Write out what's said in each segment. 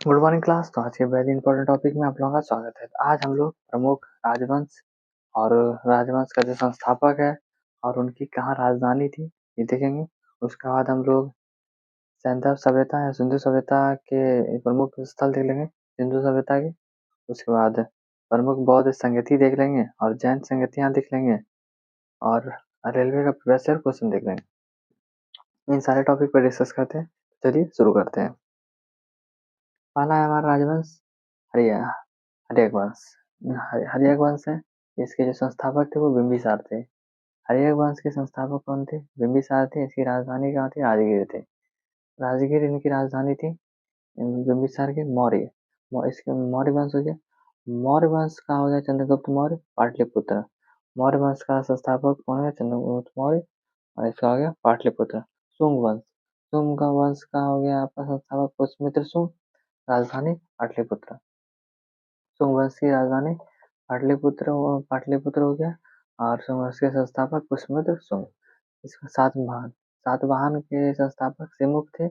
Good morning class. तो आज के वेरी इंपॉर्टेंट टॉपिक में आप लोगों का स्वागत है। आज हम लोग प्रमुख राजवंश और राजवंश का जो संस्थापक है और उनकी कहाँ राजधानी थी ये देखेंगे। उसके बाद हम लोग सैंधव सभ्यता या सिंधु सभ्यता के प्रमुख स्थल देख लेंगे सिंधु सभ्यता के। उसके बाद प्रमुख बौद्ध संगति देख लेंगे और जैन संगतियाँ देख लेंगे और रेलवे का प्रीवियस ईयर क्वेश्चन देख लेंगे। इन सारे टॉपिक पर डिस्कस करते हैं। चलिए शुरू करते हैं। पहला है हमारा राजवंश हर्यक वंश। हर्यक वंश है। इसके जो संस्थापक थे वो बिंबिसार थे। हर्यक वंश के संस्थापक कौन थे? बिंबिसार थे। इसकी राजधानी कहाँ थी? राजगीर थे। राजगीर इनकी राजधानी थी। बिंबिसार के मौर्य इसके मौर्य वंश हो गया। मौर्य वंश का हो गया चंद्रगुप्त मौर्य पाटलिपुत्र। मौर्य वंश का संस्थापक कौन है? चंद्रगुप्त मौर्य। और इसका हो गया पाटलिपुत्र। शुंग वंश। शुंग का वंश का हो गया आपका संस्थापक पुष्यमित्र शुंग। राजधानी पाटलिपुत्र। शुंग वंश की राजधानी पाटलिपुत्र हो गया। और शुंग वंश के संस्थापक पुष्यमित्र शुंग। इसका सातवाहन के संस्थापक सिमुक थे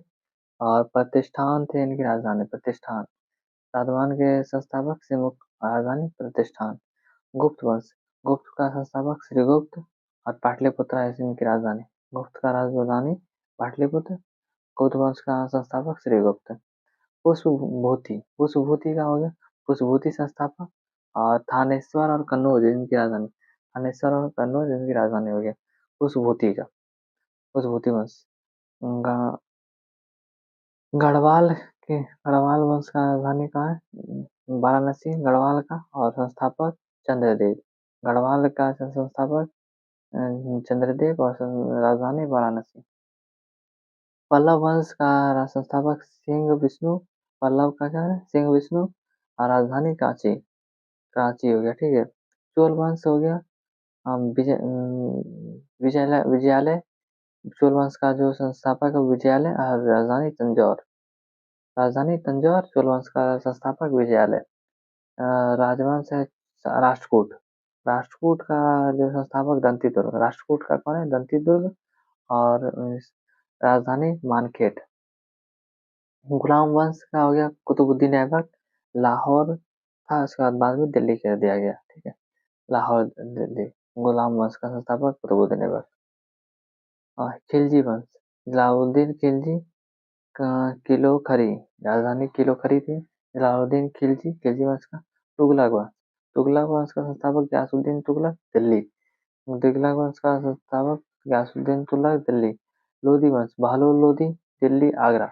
और प्रतिष्ठान थे इनकी राजधानी प्रतिष्ठान। सातवाहन के संस्थापक सिमुक राजधानी प्रतिष्ठान। गुप्त वंश। गुप्त का संस्थापक श्रीगुप्त और पाटलिपुत्र है इनकी राजधानी। गुप्त का राजधानी पाटलिपुत्र। गुप्त वंश का संस्थापक श्रीगुप्त। पुष्पभूति का हो गया पुष्पभूति संस्थापक। और थानेश्वर और कन्नौज इनकी राजधानी। थानेश्वर और कन्नौज इनकी राजधानी हो गया पुष्पभूति वंश। गढ़वाल वंश का राजधानी कहाँ है? वाराणसी गढ़वाल का। और संस्थापक चंद्रदेव। गढ़वाल का संस्थापक चंद्रदेव और राजधानी वाराणसी। पल्लव वंश का संस्थापक सिंह विष्णु। पल्लव का क्या है? सिंह विष्णु। और राजधानी कराची हो गया। ठीक है। चोल वंश हो गया विजयालय। चोल वंश का जो संस्थापक है विजयालय और राजधानी तंजौर। चोल वंश का संस्थापक विजयालय। राजवंश है राष्ट्रकूट। राष्ट्रकूट का जो संस्थापक दंतीदुर्ग। राष्ट्रकूट का कौन है? दंतीदुर्ग। और राजधानी मानखेट। गुलाम वंश का हो गया कुतुबुद्दीन ऐबक। लाहौर था उसके बाद में दिल्ली कर दिया गया। ठीक है। लाहौर दिल्ली। गुलाम वंश का संस्थापक कुतुबुद्दीन ऐबक। खिलजी वंश। जलालुद्दीन खिलजी किलोखरी। राजधानी किलोखरी थी। जलालुद्दीन खिलजी वंश का। तुगलक वंश का संस्थापक गयासुद्दीन तुगलक दिल्ली। तुगलक वंश का संस्थापक गयासुद्दीन तुगलक दिल्ली। लोधी वंश बहलोल लोधी दिल्ली आगरा।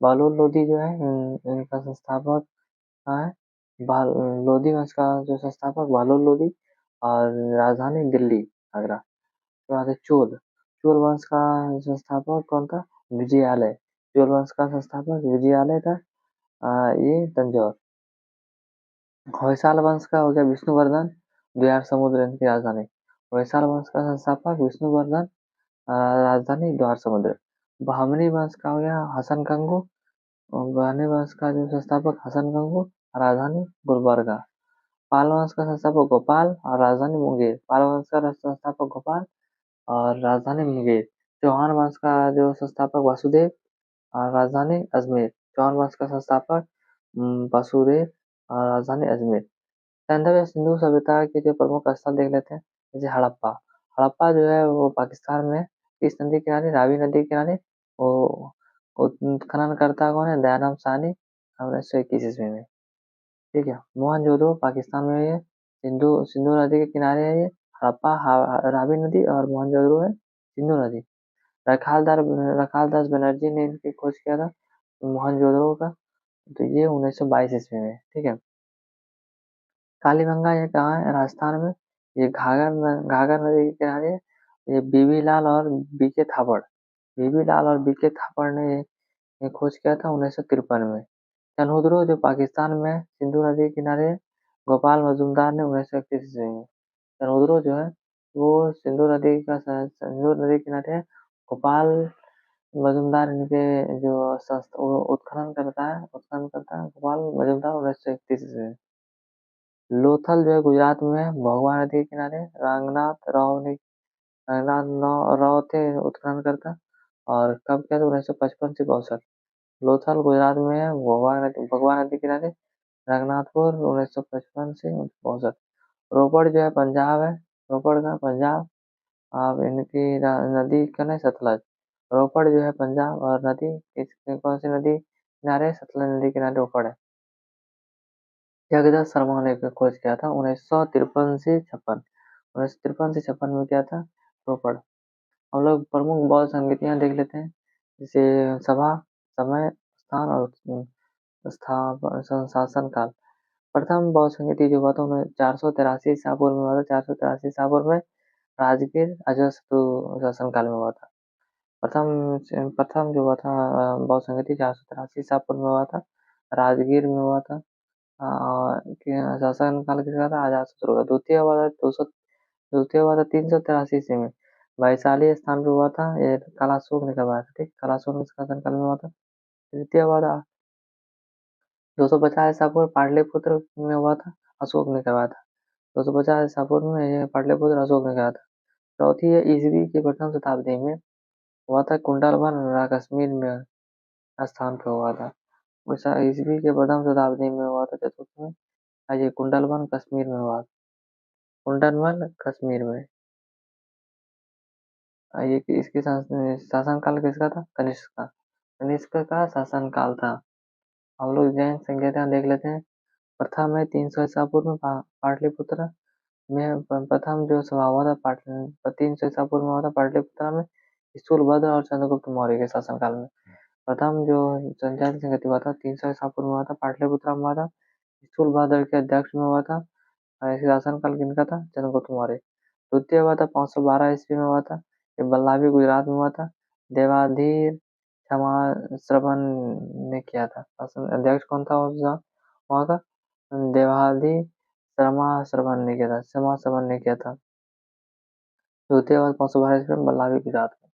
बहलोल लोधी जो है इनका संस्थापक कहाँ है? लोधी वंश का जो संस्थापक बहलोल लोधी और राजधानी दिल्ली आगरा। उसके बाद है चोल वंश का संस्थापक कौन था? विजयालय। चोल वंश का संस्थापक विजयालय था। ये तंजौर। होयसाल वंश का हो गया विष्णुवर्धन। द्वार समुद्र इनकी राजधानी। होयसाल वंश का संस्थापक विष्णुवर्धन। राजधानी द्वार समुद्र। बहमनी वंश का हो गया हसन कंगू। बहमनी वंश का जो संस्थापक हसन कंगू। राजधानी गुलबर्गा। पाल वंश का संस्थापक गोपाल और राजधानी मुंगेर। पाल वंश का संस्थापक गोपाल और राजधानी मुंगेर। चौहान वंश का जो संस्थापक वासुदेव और राजधानी अजमेर। चौहान वंश का संस्थापक वासुदेव और राजधानी अजमेर। सैंधव या सिंधु सभ्यता के जो प्रमुख स्थल देख लेते हैं जैसे हड़प्पा। हड़प्पा जो है वो पाकिस्तान में इस नदी के किनारे रावी नदी के किनारे वो उत्खनन करता कौन है? दयाराम साहनी 1921 ईस्वी में। ठीक है। मोहनजोदड़ो पाकिस्तान में है। सिंधु सिंधु नदी के किनारे है ये। हड़प्पा रावी नदी और मोहनजोदड़ो है सिंधु नदी। रखालदास बनर्जी ने इनकी खोज किया था मोहनजोदड़ो का। तो ये 1922 ईस्वी में। ठीक है। कालीबंगा ये कहाँ है? राजस्थान में। ये घाघर नदी के किनारे। ये बीबी लाल और बीके थापड़ ने ये खोज किया था 1953 में। चनहुद्रो जो पाकिस्तान में सिंधु नदी के किनारे है, गोपाल मजूमदार ने 1931 ईस्वी में। चनहुद्रो जो है वो सिंधु नदी के किनारे है। गोपाल मजूमदार इनके जो उत्खनन करता है गोपाल मजूमदार 1931 ईस्वी में। लोथल जो है गुजरात में है। भगवा नदी के किनारे रंगनाथ राव थे उत्खनन करता। और कब किया था? 1955 से 62। लोथल गुजरात में है, भगवा नदी किनारे। रघुनाथपुर 1955 से 1962। रोपड़ जो है पंजाब है, रोपड़ का पंजाब। अब इनकी नदी का ना सतलज। रोपड़ जो है पंजाब और नदी कौन सी नदी किनारे? सतलज नदी किनारे रोपड़ है। जगदीश शर्मा ने खोज किया था 1953 से 56। 1953 से 56 में क्या था? रोपड़। हम लोग प्रमुख बौद्ध संगीतियाँ देख लेते हैं, जैसे सभा, समय, स्थान और शासन काल। प्रथम बौद्ध संगीति जो हुआ था उन्हें 483 ईसा पूर्व में हुआ था। 483 ईसा पूर्व में राजगीर अजातशत्रु शासन काल में हुआ था। प्रथम जो हुआ था बौद्ध संगीति 483 ईसा पूर्व में हुआ था, राजगीर में हुआ था। शासन काल किसका था? अजातशत्रु का। द्वितीय हुआ था 383 ईस्वी में, वैशाली स्थान पे हुआ था। ये कालाशोक ने करवाया था, ठीक। कालाशोक ने शासन काल में हुआ था। तृतीय हुआ था 250 ईसा पूर्व, पाटलिपुत्र में हुआ था, अशोक ने करवाया था। 250 ईसा पूर्व में ये पाटलिपुत्र अशोक ने कराया था। चौथी है ईसवी की प्रथम शताब्दी में हुआ था, कुंडलवन कश्मीर में स्थान पे हुआ था। ईसवी के प्रथम शताब्दी में हुआ था, चतुर्थ में। ये कुंडलवन कश्मीर में हुआ। कुंडलवन कश्मीर में। ये इसके शासन काल किसका था? कनिष्क का। कनिष्क का शासन काल था। हम लोग जैन संहिता देख लेते हैं। प्रथम है 300 ईसा पूर्व में पाटलिपुत्र में प्रथम जो सभा हुआ था 300 ईसा पूर्व में हुआ था पाटलिपुत्र में, स्थूलभद्र और चंद्रगुप्त मौर्य के शासनकाल में। प्रथम जो जैन संगति हुआ था 300 ईसा पूर्व में हुआ था, पाटलिपुत्र में हुआ था, स्थूलभद्र के अध्यक्ष में हुआ था। इसका शासनकाल किनका था? चंद्रगुप्त मौर्य। द्वितीय हुआ था 512 ईस्वी में हुआ था, ये बल्लाभी गुजरात में हुआ था। देवाधीर क्षमा श्रवण ने किया था। शासन अध्यक्ष कौन था उसका वहाँ का? देवाधि शर्मा श्रवण ने किया था, शर्मा श्रवण ने किया था। द्वितीय बार 512 ईस्वी में बल्लाभी गुजरात में।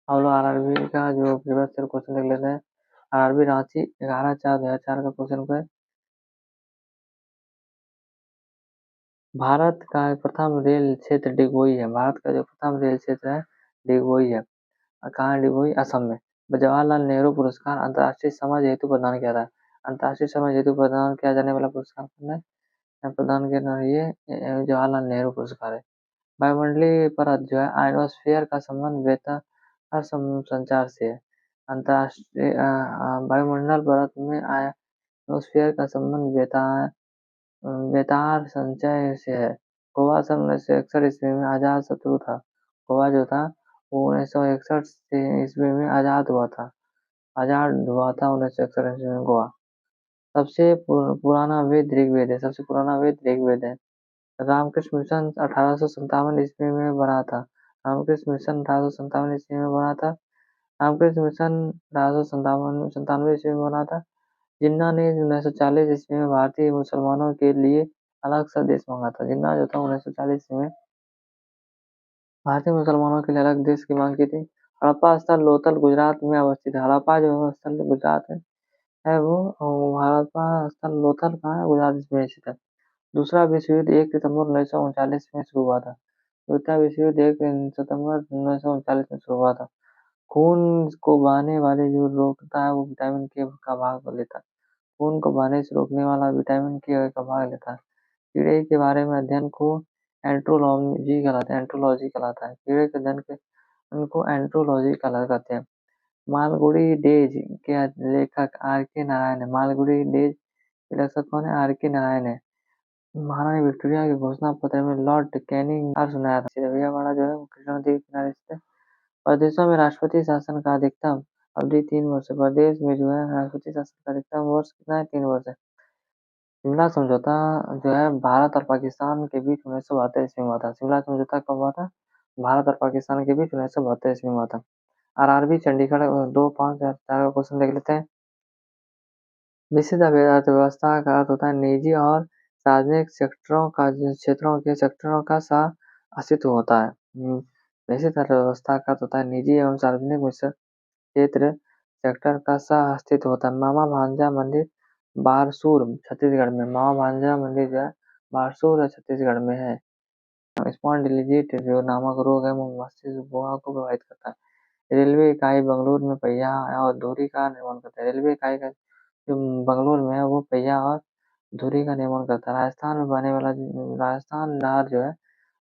हम लोग आरआरबी का जो प्रीवियस ईयर क्वेश्चन देख लेते हैं। आरआरबी रांची 11/4/2004 का क्वेश्चन है। भारत का प्रथम रेल क्षेत्र डिगबोई है। भारत का जो प्रथम रेल क्षेत्र है डिगबोई है। कहाँ है डिगबोई? असम में। जवाहरलाल नेहरू पुरस्कार अंतर्राष्ट्रीय समाज हेतु प्रदान किया था। अंतर्राष्ट्रीय समाज हेतु प्रदान किया जाने वाला पुरस्कार कौन है? प्रदान करना ये जवाहरलाल नेहरू पुरस्कार है। वायुमंडलीय परत जो है आयनोस्फीयर का संबंध बेहतर संचार से है। अंतर्राष्ट्रीय वायुमंडल परत में आयनोस्फीयर का संबंध बेतार संचय से है। गोवा सन 1961 ईस्वी में आजाद शत्रु था। गोवा जो था वो 1961 ईस्वी में आजाद हुआ था। 1961 ईस्वी में गोवा। सबसे पुराना वेद ऋग्वेद है। सबसे पुराना वेद ऋग्वेद है। रामकृष्ण मिशन 1857 ईस्वी में बना था। रामकृष्ण मिशन 1857 ईस्वी में बना था। रामकृष्ण मिशन 1897 ईस्वी में बना था। जिन्ना ने 1940 ईस्वी में भारतीय मुसलमानों के लिए अलग सा देश मांगा था। जिन्ना जो था 1940 ईस्वी में भारतीय मुसलमानों के लिए अलग देश की मांग की थी। हड़प्पा स्थल लोथल गुजरात में अवस्थित है। हड़प्पा जो स्थल गुजरात है वो हड़प्पा स्थल लोथल कहाँ है? गुजरात में स्थित है। दूसरा विश्व युद्ध 1 सितंबर 1939 में शुरू हुआ था। द्वितीय विश्व युद्ध 1 सितंबर 1939 में शुरू हुआ था। खून को बहाने वाले जो रोकता है वो विटामिन के का भाग लेता है। खून को बहाने से रोकने वाला विटामिन के का भाग लेता है। कीड़े के बारे में अध्ययन को एंट्रोलॉजी कहलाता है। कीड़े के अध्ययन के उनको एंट्रोलॉजी कहते हैं। मालगुडी डेज के लेखक आर के नारायण है। मालगुडी डेज के लेखक कौन है? आर के नारायण है। महारानी विक्टोरिया के घोषणा पत्र में लॉर्ड कैनिंग का सुनाया था। विजयवाड़ा जो है वो कृष्णा नदी के किनारे स्थित है। प्रदेशों में राष्ट्रपति शासन का अधिकतम अवधि 3 वर्ष है। प्रदेश में जो है राष्ट्रपति शासन का अधिकतम वर्ष कितना है? 3 वर्ष है। शिमला समझौता जो है भारत और पाकिस्तान के बीच 1972 ईस्वी में हुआ था। शिमला समझौता कब हुआ था? भारत और पाकिस्तान के बीच 1972 ईस्वी में हुआ था। आरआरबी चंडीगढ़ 2/5/2004 का क्वेश्चन देख लेते हैं। निश्चित अर्थव्यवस्था का अर्थ होता है निजी और सार्वजनिक क्षेत्रों का अस्तित्व होता है। निश्चित अर्थव्यवस्था का अर्थ होता है निजी एवं सार्वजनिक क्षेत्र सेक्टर का अस्तित्व होता है। मामा भांजा मंदिर बारसूर छत्तीसगढ़ में। मामा भांजा मंदिर जो है बारसूर छत्तीसगढ़ में है। स्पॉन्डिलिटिस जो नामक रोग है वो मस्तिष्क गुहा को प्रभावित करता है। रेलवे इकाई बेंगलुरु में पहिया और धुरी का निर्माण करता है। रेलवे इकाई का जो बेंगलुरु में है वो पहिया और धुरी का निर्माण करता है। राजस्थान में बहने वाला राजस्थान नहर जो है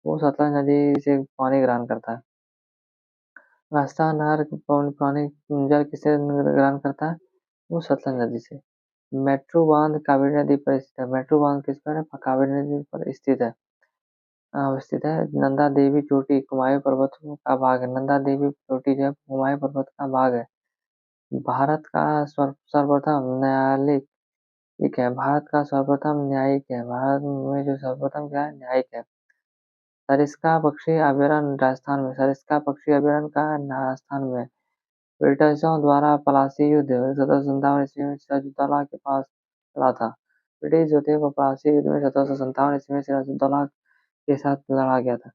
वो सतलज नदी से पानी ग्रहण करता है। राजस्थान नहर पानी जल किससे ग्रहण करता है? वो सतलज नदी से। मेट्रो बांध कावेरी नदी पर स्थित है। मेट्रो बांध किस पर है? कावेरी नदी पर स्थित है। नंदा देवी चोटी कुमायूं पर्वत का भाग है। नंदा देवी चोटी जो है कुमायूं पर्वत का भाग है। भारत का सर्वप्रथम न्यायालय ठीक है। भारत का सर्वप्रथम न्यायिक है। भारत में जो सर्वप्रथम क्या है? न्यायिक है। सरिस्का पक्षी अभयारण्य राजस्थान में। सरिस्का पक्षी अभयारण्य कहाँ है? राजस्थान में। ब्रिटिशों द्वारा पलासी युद्ध 1757 ईस्वी में सिराजुद्दौला के पास लड़ा था। ब्रिटिश जो थे वो पलासी युद्ध में 1757 ईस्वी में सिराजुद्दौला के साथ लड़ा गया था।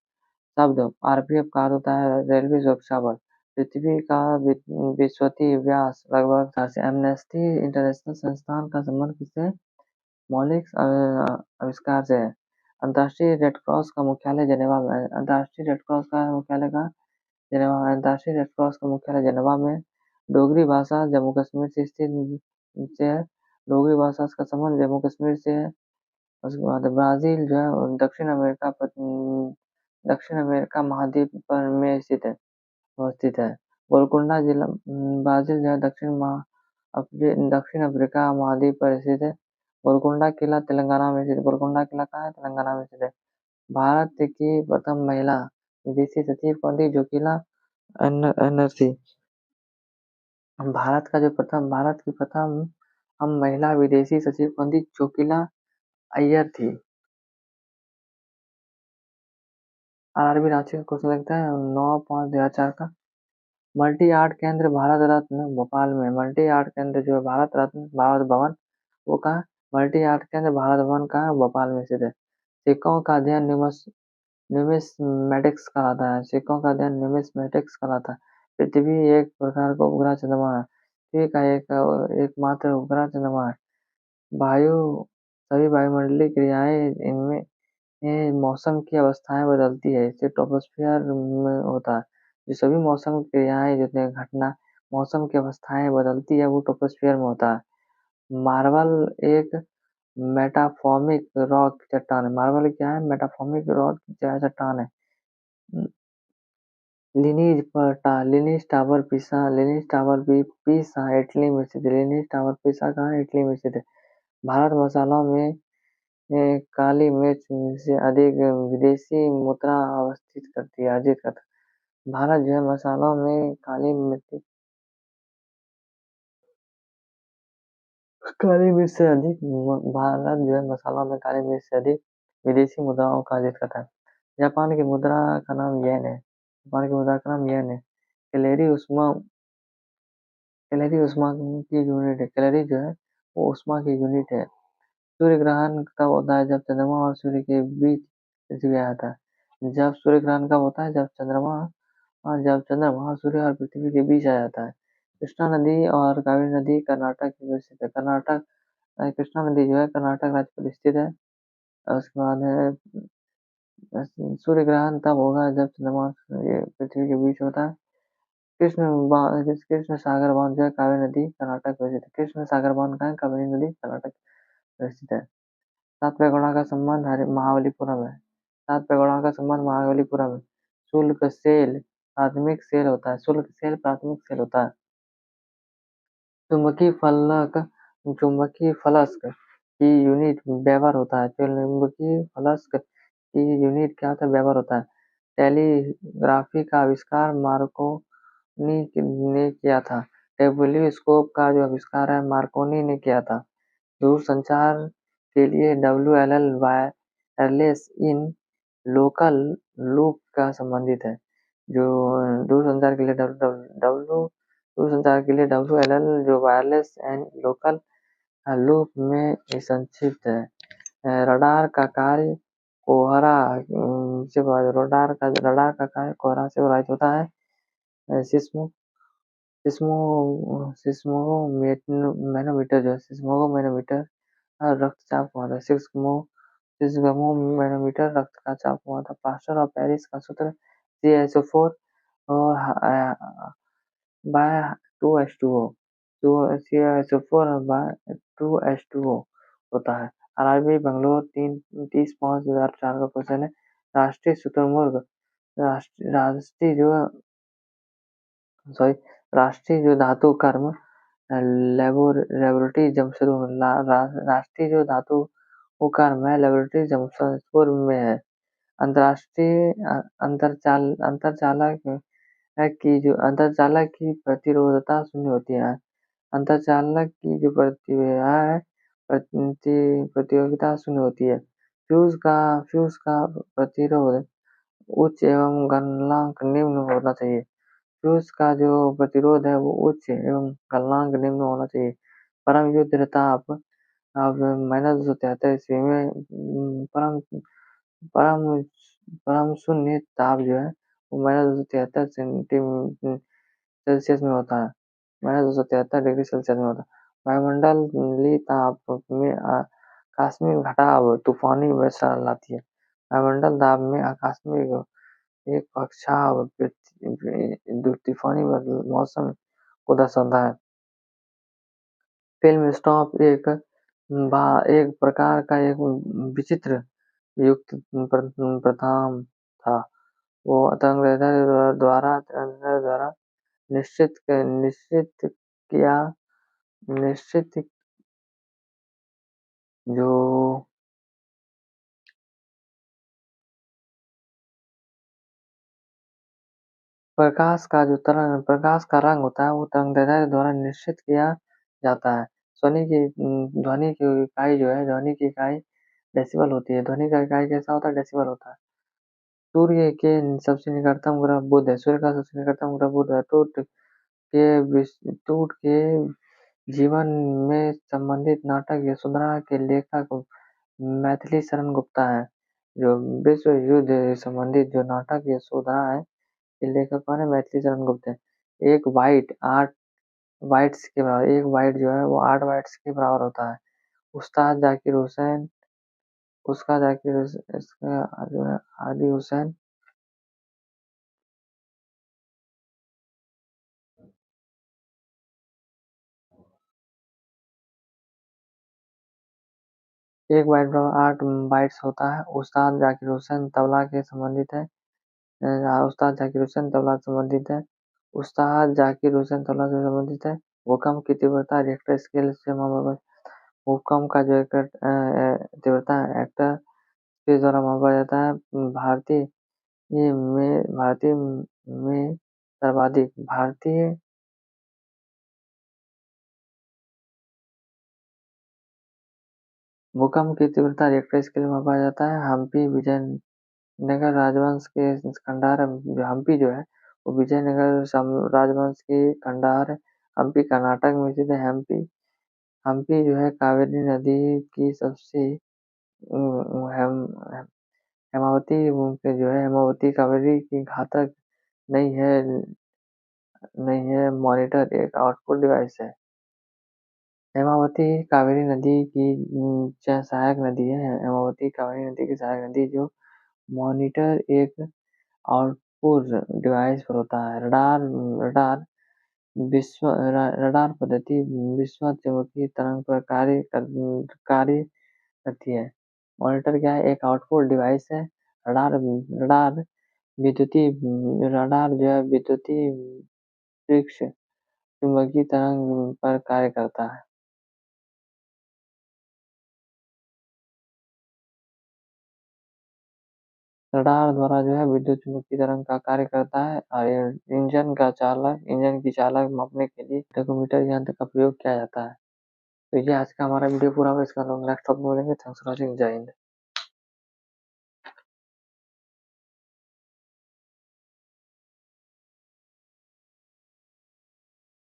शब्द आरपीएफ का अर्थ होता है रेलवे सुरक्षा बल। पृथ्वी का विश्वती व्यास लगभग 4 से। एमनेस्टी इंटरनेशनल संस्थान का संबंध किससे? मौलिक आविष्कार से है। अंतर्राष्ट्रीय रेड क्रॉस का मुख्यालय जेनेवा में है। अंतर्राष्ट्रीय रेड क्रॉस का मुख्यालय कहाँ? जेनेवा में। अंतर्राष्ट्रीय रेड क्रॉस का मुख्यालय जेनेवा में। डोगरी भाषा जम्मू कश्मीर से से है। डोगरी भाषा का संबंध जम्मू कश्मीर से है। उसके बाद ब्राजील जो है दक्षिण अमेरिका महाद्वीप पर में स्थित है अवस्थित है। गोलकुंडा जिला ब्राजील जो है दक्षिण अफ्रीका महाद्वीप पर स्थित है। गोलकुंडा किला तेलंगाना में स्थित। गोलकुंडा किला कहाँ है? तेलंगाना में स्थित है। भारत की प्रथम महिला विदेशी सचिव कौन थी? जोशीला अनर थी। भारत की प्रथम हम महिला विदेशी सचिव कौन थी? जोशीला अय्यर थी। आरआरबी रांची का क्वेश्चन लगता है 9/5/2004 का। मल्टी आर्ट केंद्र भारत रत्न भोपाल में। मल्टी आर्ट केंद्र जो है भारत रत्न भारत भवन वो कहाँ? मल्टी आर्ट केंद्र भारत भवन कहाँ है? भोपाल में स्थित है। सिक्कों का अध्ययन न्यूमिस्मेटिक्स कहलाता है। सिक्कों का अध्ययन न्यूमिस्मेटिक्स कहलाता है। पृथ्वी एक प्रकार का उपग्रह चंद्रमा है। पृथ्वी का एकमात्र उपग्रह चंद्रमा है। वायु सभी वायुमंडलीय क्रियाएं इनमें ये मौसम की अवस्थाएं बदलती है। इससे ट्रोपोस्फियर में होता है। जो सभी मौसम की क्रियाएं जितने घटना मौसम की अवस्थाएं बदलती है वो ट्रोपोस्फियर में होता है। मार्बल एक मेटाफॉर्मिक रॉक चट्टान है। मार्बल क्या है? मेटाफॉर्मिक रॉक चट्टान है। लिनीज टावर पिसा इटली में स्थित है। लिनीज टावर पिसा कहाँ है? इटली में स्थित है। भारत मसालों में काली मिर्च से अधिक विदेशी मुद्रा अर्जित करता है। भारत जो है मसालों में काली मिर्च से अधिक भारत जो है मसालों में काली मिर्च से अधिक विदेशी मुद्राओं का अर्जित करता है। जापान की मुद्रा का नाम येन है। जापान की मुद्रा का नाम येन है। कैलोरी उष्मा की यूनिट है। कैलोरी जो है वो उष्मा की यूनिट है। सूर्य ग्रहण कब होता है? जब चंद्रमा और सूर्य के बीच पृथ्वी आ जाता है। जब सूर्य ग्रहण कब होता है? जब चंद्रमा सूर्य और पृथ्वी के बीच आ जाता है। कृष्णा नदी और कावेरी नदी कर्नाटक में स्थित है। कृष्णा नदी जो है कर्नाटक राज्य पर स्थित है। और उसके बाद है सूर्य ग्रहण तब होगा जब चंद्रमा पृथ्वी के बीच होता है। कृष्ण सागर बांध जो है कावेरी नदी कर्नाटक में स्थित है। कृष्ण सागर बांध कहाँ है? कावेरी नदी कर्नाटक में स्थित है। सात पैगोड़ा का संबंध महाबलीपुरम है। सात पैगोड़ा का संबंध महाबलीपुरम है। शुल्क सेल प्राथमिक सेल होता है। शुल्क सेल प्राथमिक सेल होता है। चुंबकीय फलक चुंबकीय फलक की यूनिट वेबर होता है। चुंबकीय फलक की यूनिट क्या होता है? वेबर होता है। टेलीग्राफी का आविष्कार मार्कोनी ने किया था। टेलीस्कोप का जो आविष्कार है मार्कोनी ने किया था। दूरसंचार के लिए WLL wireless in local loop का संबंधित है। जो दूरसंचार के लिए WLL जो वायरलेस एंड लोकल लूप में संक्षिप्त है। रडार का कार्य कोहरा रडार का कार्य कोहरा से प्रभावित होता है। सिस्मोमैनोमीटर रक्तचाप को मापता है। सिस्मोमैनोमीटर रक्त का चाप को मापता है। प्लास्टर ऑफ पेरिस का सूत्र CaSO4 और by 2H2O, 2CaSO4 by 2H2O होता है। RRB बेंगलोर 30/5/2004 का क्वेश्चन है। राष्ट्रीय शुतुरमुर्ग राष्ट्रीय जो सॉरी राष्ट्रीय जो धातु कर्म लेबोरेटरी जमशेदपुर राष्ट्रीय जो धातु कर्म है लेबोरेटरी जमशेदपुर में है। अंतरराष्ट्रीय अंतरचालक अंतरचालक की प्रतिरोधता शून्य होती है। अंतरचालक की जो प्रतिक्रिया है प्रतियोगिता शून्य होती है। फ्यूज का प्रतिरोध उच्च एवं गलनांक निम्न होना चाहिए। फ्यूज का जो प्रतिरोध है वो उच्च एवं गलनांक निम्न होना चाहिए। परम युद्ध ताप अब -273 ईस्वी में परम परम परम शून्य ताप जो है वो -273 सेल्सियस में होता है। -273 डिग्री सेल्सियस में होता है। वायुमंडलीय ताप में आकस्मिक घटाव तूफानी वर्षा लाती है। वायुमंडल दाब में आकस्मिक एक पक्षाव तूफानी मौसम को दर्शाता है। फिल्म स्टॉप एक प्रकार का एक विचित्र युक्त प्रथाम था। वो द्वारा निश्चित किया निश्चित जो प्रकाश का रंग होता है वो तरंगदैर्ध्य द्वारा निश्चित किया जाता है। ध्वनि की इकाई जो है ध्वनि की इकाई डेसिबल होती है। ध्वनि का इकाई कैसा होता है? डेसिबल होता है। सूर्य के सबसे निकटतम ग्रह बुध है। सूर्य का सबसे निकटतम ग्रह बुध है। टूट के जीवन में संबंधित नाटक यशोधरा के लेखक मैथिली शरण गुप्ता है। जो विश्व युद्ध से संबंधित जो नाटक यशोधरा है ये लेखक कौन है? मैथिली शरण गुप्त है। एक बाइट 8 बाइट्स के बराबर एक बाइट जो है वो 8 बाइट्स के बराबर होता है। उस्ताद जाकिर हुसैन उसका जाकिर इसका जो है आदि हुसैन एक बाइट बराबर 8 बाइट्स होता है। उस्ताद जाकिर हुसैन तबला के संबंधित है। उस्ताद जाकिर हुसैन तबला से संबंधित है। उस्ताद जाकिर हुसैन तबला से संबंधित है। भूकंप की तीव्रता रिक्टर स्केल से मापा भूकंप का जो तीव्रता एक्टर के द्वारा मापा जाता है। भारतीय में सर्वाधिक भारतीय भूकंप की तीव्रता रिक्टर स्केल में मापा जाता है। हम्पी विजयनगर राजवंश के खंडार हम्पी जो है वो विजयनगर राजवंश की खंडार है। हम्पी कर्नाटक में स्थित है। हम्पी जो है कावेरी नदी की सबसे हेमावती के जो है हेमावती कावेरी की घातक नहीं है मॉनिटर एक आउटपुट डिवाइस है। हेमावती कावेरी नदी की सहायक नदी है। हेमावती कावेरी नदी की सहायक नदी जो मॉनिटर एक आउटपुट डिवाइस पर होता है। रडार रडार पद्धति विश्व चुंबकीय तरंग पर कार्य करती है। मॉनिटर क्या है? एक आउटपुट डिवाइस है। रडार रडार विद्युतीय रडार जो है विद्युतीय वृक्ष चुंबकीय तरंग पर कार्य करता है। रडार द्वारा जो है विद्युत चुंबकीय तरंग का कार्य करता है और इंजन की चालक मापने के लिए टेकोमीटर यंत्र का प्रयोग किया जाता है। तो ये आज का हमारा वीडियो पूरा हुआ। इसका हम नेक्स्ट टॉपिक में मिलेंगे। Thanks for watching. जय हिंद।